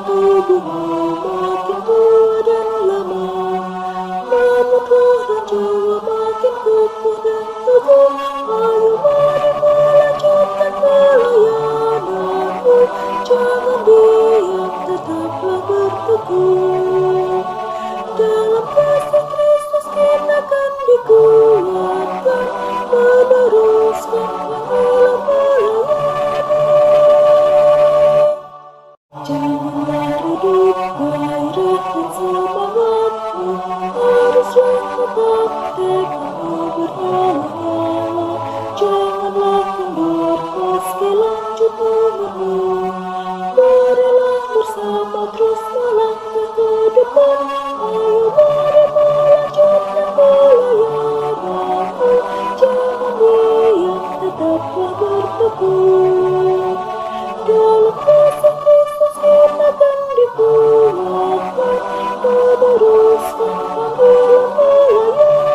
tubuhmu makin tua dan lama, namun roh dan jiwa makin kokoh dan teguh. Ayo mari melanjutkan pelayananmu, jangan diam, tetaplah berteguh. Dalam kasih Kristus kita akan dikuatkan, meneruskan panggilan melayani. Janganlah redup gairah dan semangatmu, haruslah tetap tekadmu bernyala-nyala. Janganlah kendor, meski lanjut menurun. Marilah bersama terus melangkah ke depan. Ayo mari melanjutkan pelayananmu, jangan diam, tetaplah berteguh. Dalam kasih Kristus kita akan dikuatkan, meneruskan panggilan melayani.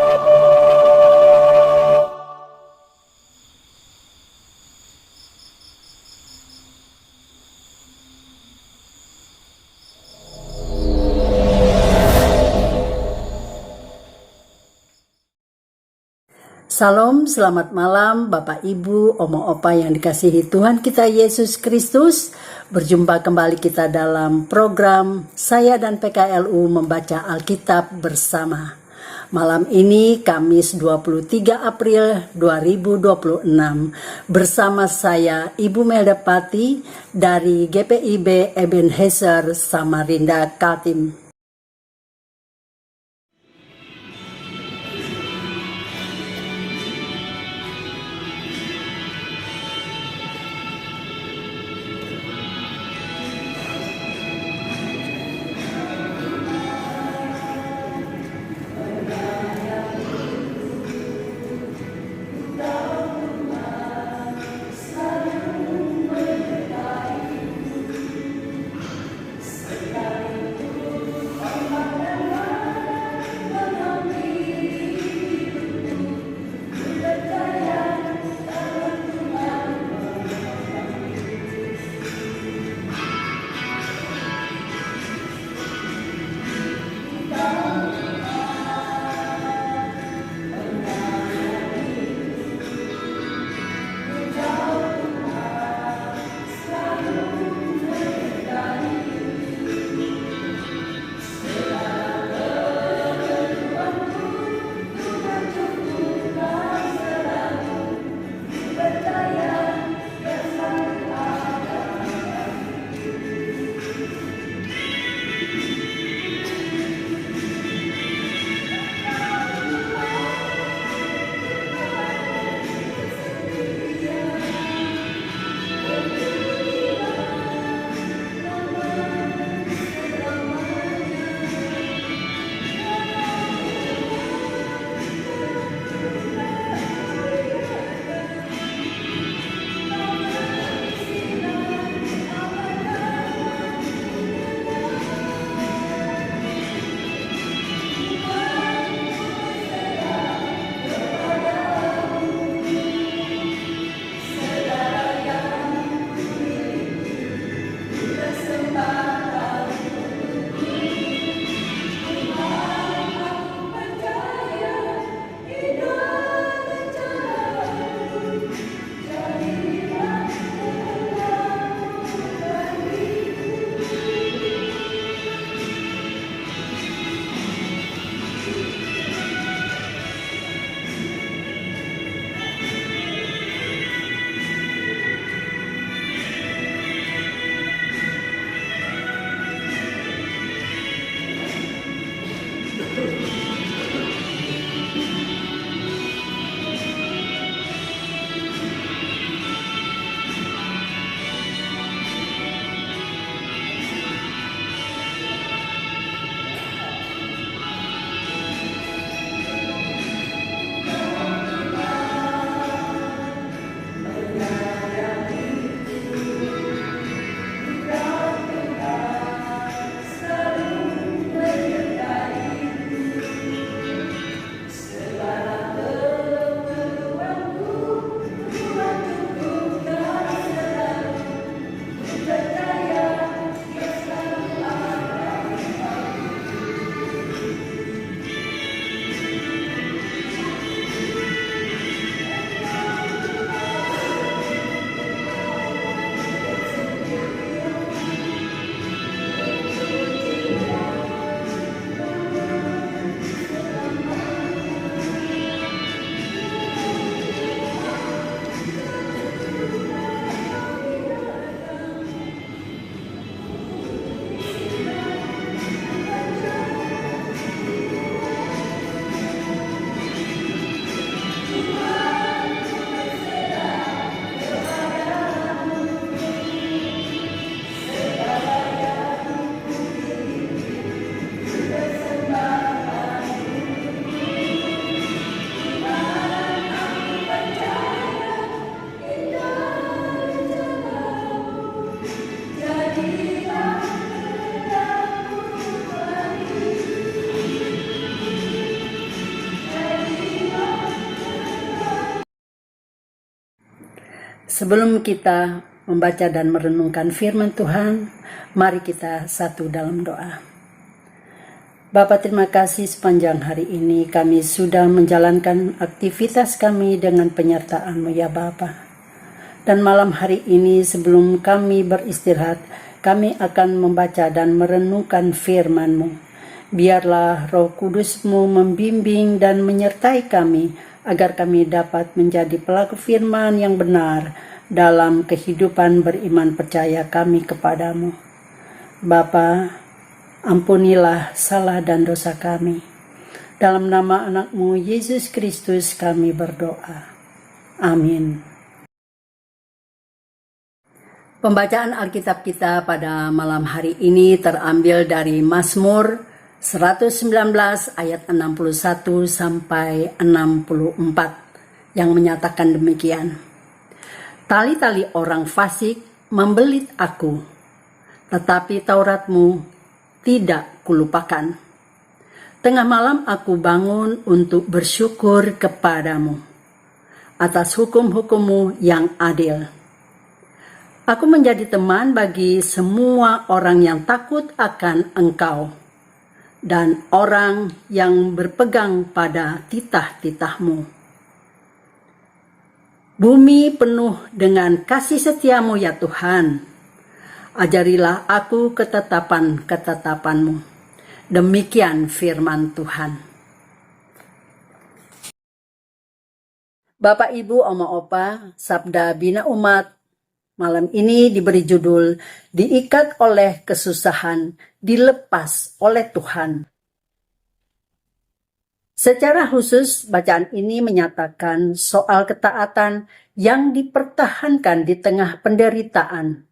Salam, selamat malam Bapak Ibu, Omo Opa yang dikasihi Tuhan kita Yesus Kristus. Berjumpa kembali kita dalam program Saya dan PKLU membaca Alkitab bersama. Malam ini Kamis 23 April 2026 bersama saya Ibu Melda Pati dari GPIB Ebenezer Samarinda Kaltim. Sebelum kita membaca dan merenungkan firman Tuhan, mari kita satu dalam doa. Bapa, terima kasih sepanjang hari ini kami sudah menjalankan aktivitas kami dengan penyertaan-Mu ya Bapa. Dan malam hari ini sebelum kami beristirahat, kami akan membaca dan merenungkan firman-Mu. Biarlah Roh Kudus-Mu membimbing dan menyertai kami, agar kami dapat menjadi pelaku firman yang benar dalam kehidupan beriman percaya kami kepadamu. Bapa, ampunilah salah dan dosa kami. Dalam nama anak-Mu Yesus Kristus kami berdoa. Amin. Pembacaan Alkitab kita pada malam hari ini terambil dari Mazmur 119 ayat 61 sampai 64 yang menyatakan demikian. Tali-tali orang fasik membelit aku, tetapi Taurat-Mu tidak kulupakan. Tengah malam aku bangun untuk bersyukur kepadamu atas hukum-hukum-Mu yang adil. Aku menjadi teman bagi semua orang yang takut akan Engkau dan orang yang berpegang pada titah-titah-Mu. Bumi penuh dengan kasih setia-Mu ya Tuhan. Ajarilah aku ketetapan-ketetapan-Mu. Demikian firman Tuhan. Bapak, Ibu, Oma, Opa, Sabda Bina Umat malam ini diberi judul Diikat oleh Kesusahan, Dilepas oleh Tuhan. Secara khusus, bacaan ini menyatakan soal ketaatan yang dipertahankan di tengah penderitaan.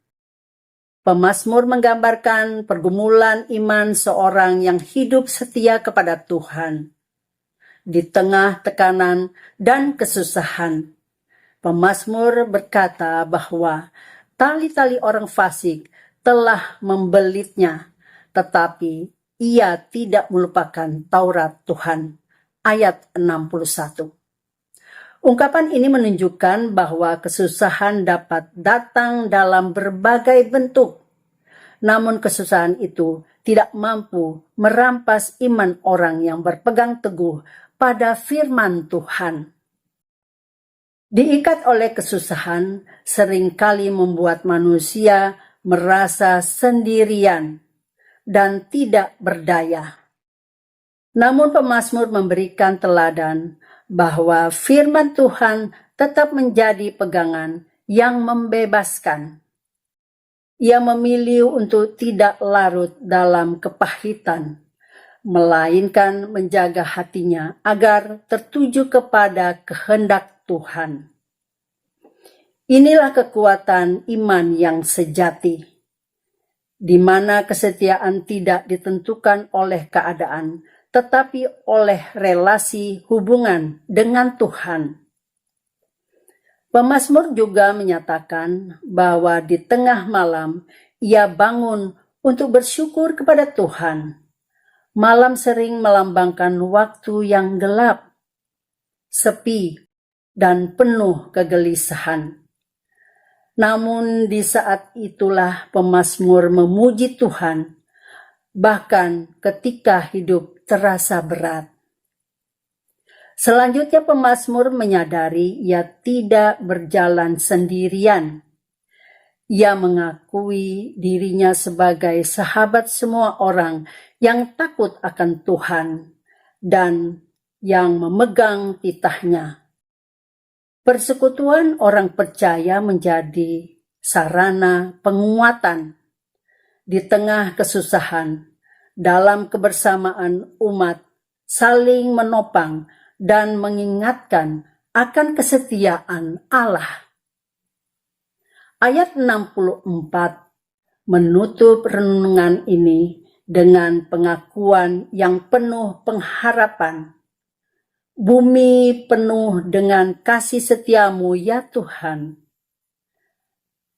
Pemazmur menggambarkan pergumulan iman seorang yang hidup setia kepada Tuhan. Di tengah tekanan dan kesusahan, pemazmur berkata bahwa tali-tali orang fasik telah membelitnya, tetapi ia tidak melupakan Taurat Tuhan. Ayat 61. Ungkapan ini menunjukkan bahwa kesusahan dapat datang dalam berbagai bentuk. Namun kesusahan itu tidak mampu merampas iman orang yang berpegang teguh pada firman Tuhan. Diikat oleh kesusahan seringkali membuat manusia merasa sendirian dan tidak berdaya. Namun pemazmur memberikan teladan bahwa firman Tuhan tetap menjadi pegangan yang membebaskan. Ia memilih untuk tidak larut dalam kepahitan, melainkan menjaga hatinya agar tertuju kepada kehendak Tuhan. Inilah kekuatan iman yang sejati, di mana kesetiaan tidak ditentukan oleh keadaan, tetapi oleh relasi hubungan dengan Tuhan. Pemazmur juga menyatakan bahwa di tengah malam ia bangun untuk bersyukur kepada Tuhan. Malam sering melambangkan waktu yang gelap, sepi, dan penuh kegelisahan. Namun di saat itulah pemazmur memuji Tuhan, bahkan ketika hidup terasa berat. Selanjutnya pemazmur menyadari ia tidak berjalan sendirian. Ia mengakui dirinya sebagai sahabat semua orang yang takut akan Tuhan dan yang memegang titahnya. Persekutuan orang percaya menjadi sarana penguatan di tengah kesusahan. Dalam kebersamaan umat saling menopang dan mengingatkan akan kesetiaan Allah. Ayat 64 menutup renungan ini dengan pengakuan yang penuh pengharapan. Bumi penuh dengan kasih setia-Mu ya Tuhan.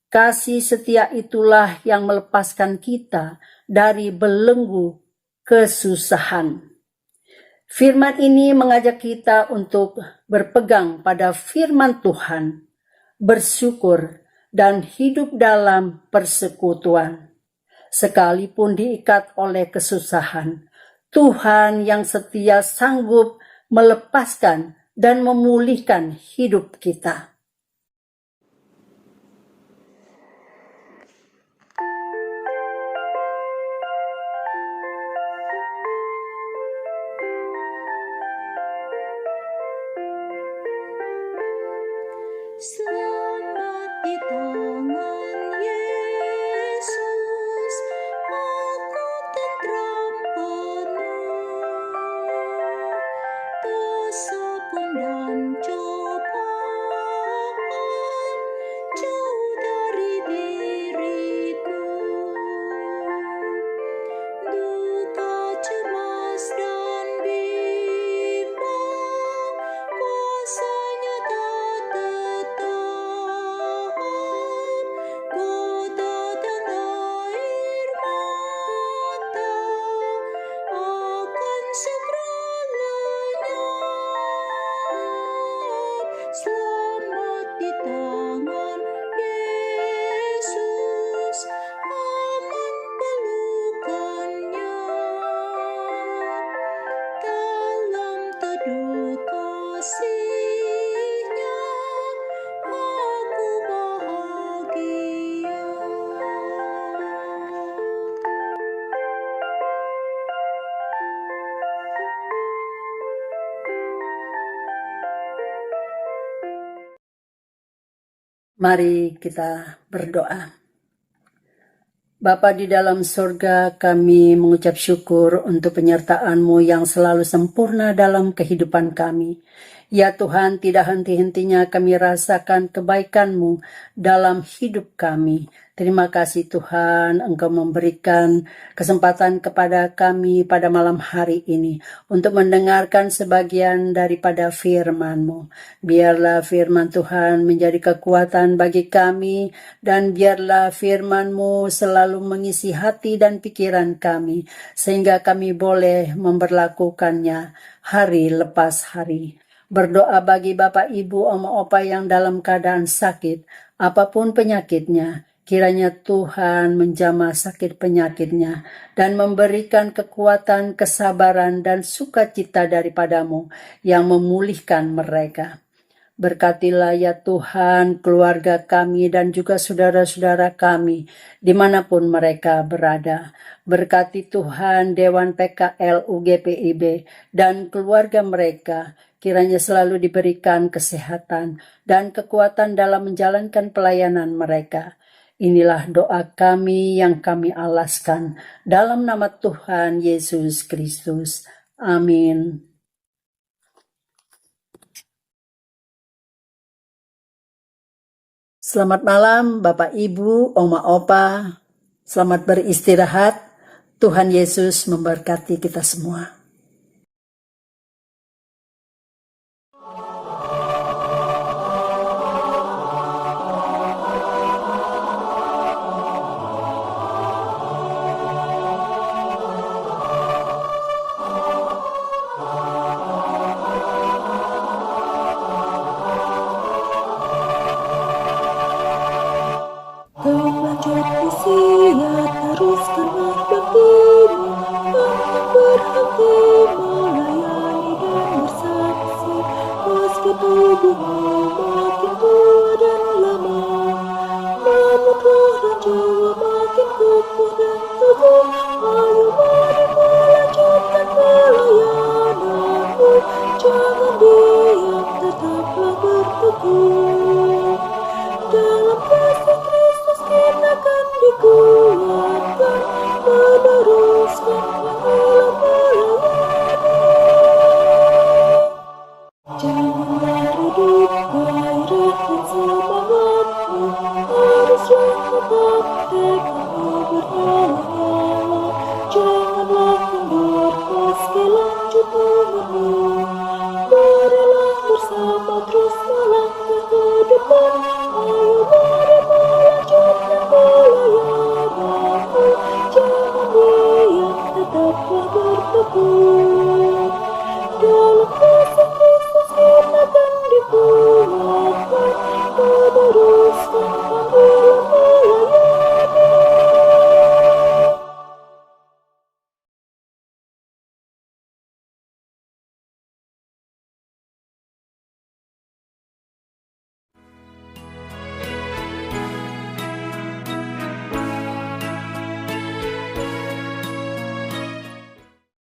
Kasih setia itulah yang melepaskan kita dari belenggu kesusahan. Firman ini mengajak kita untuk berpegang pada firman Tuhan, bersyukur, dan hidup dalam persekutuan. Sekalipun diikat oleh kesusahan, Tuhan yang setia sanggup melepaskan dan memulihkan hidup kita. Selamat di tangan Yesus, aku tentram penuh. Dosa pun dan cobaan jauh dari diriku. Duka, cemas, dan bimbang kuasanya tak tertahan. Goda dan air mata akan segera lenyap. Selamat di tangan Yesus, aman pelukannya. Dalam teduh kasih-Nya, aku bahagia. Mari kita berdoa. Bapa di dalam surga, kami mengucap syukur untuk penyertaan-Mu yang selalu sempurna dalam kehidupan kami. Ya Tuhan, tidak henti-hentinya kami rasakan kebaikan-Mu dalam hidup kami. Terima kasih Tuhan, Engkau memberikan kesempatan kepada kami pada malam hari ini untuk mendengarkan sebagian daripada firman-Mu. Biarlah firman Tuhan menjadi kekuatan bagi kami, dan biarlah firman-Mu selalu mengisi hati dan pikiran kami, sehingga kami boleh memberlakukannya hari lepas hari. Berdoa bagi Bapak, Ibu, Oma, Opa yang dalam keadaan sakit, apapun penyakitnya. Kiranya Tuhan menjamah sakit penyakitnya dan memberikan kekuatan, kesabaran, dan sukacita daripada-Mu yang memulihkan mereka. Berkatilah ya Tuhan keluarga kami dan juga saudara-saudara kami dimanapun mereka berada. Berkati Tuhan Dewan PKL UGPIB dan keluarga mereka. Kiranya selalu diberikan kesehatan dan kekuatan dalam menjalankan pelayanan mereka. Inilah doa kami yang kami alaskan dalam nama Tuhan Yesus Kristus. Amin. Selamat malam Bapak, Ibu, Oma, Opa. Selamat beristirahat. Tuhan Yesus memberkati kita semua. Lanjut usia, teruskanlah baktimu, jangan berhenti melayani dan bersaksi. Meski tubuhmu makin tua dan lama, namun roh dan jiwa makin kokoh dan teguh. Ayo mari melanjutkan pelayananmu, jangan diam, tetaplah berteguh. Dalam kasih Kristus kita akan dikuatkan, meneruskan panggilan melayani. Janganlah redup gairah dan semangatmu, haruslah tetap tekadmu bernyala-nyala. Janganlah kendor, meski lanjut menunggu. Marilah bersama terus melangkah ke depan. Ayo mari melanjutkan pelayananmu, jangan diam, tetaplah berteguh.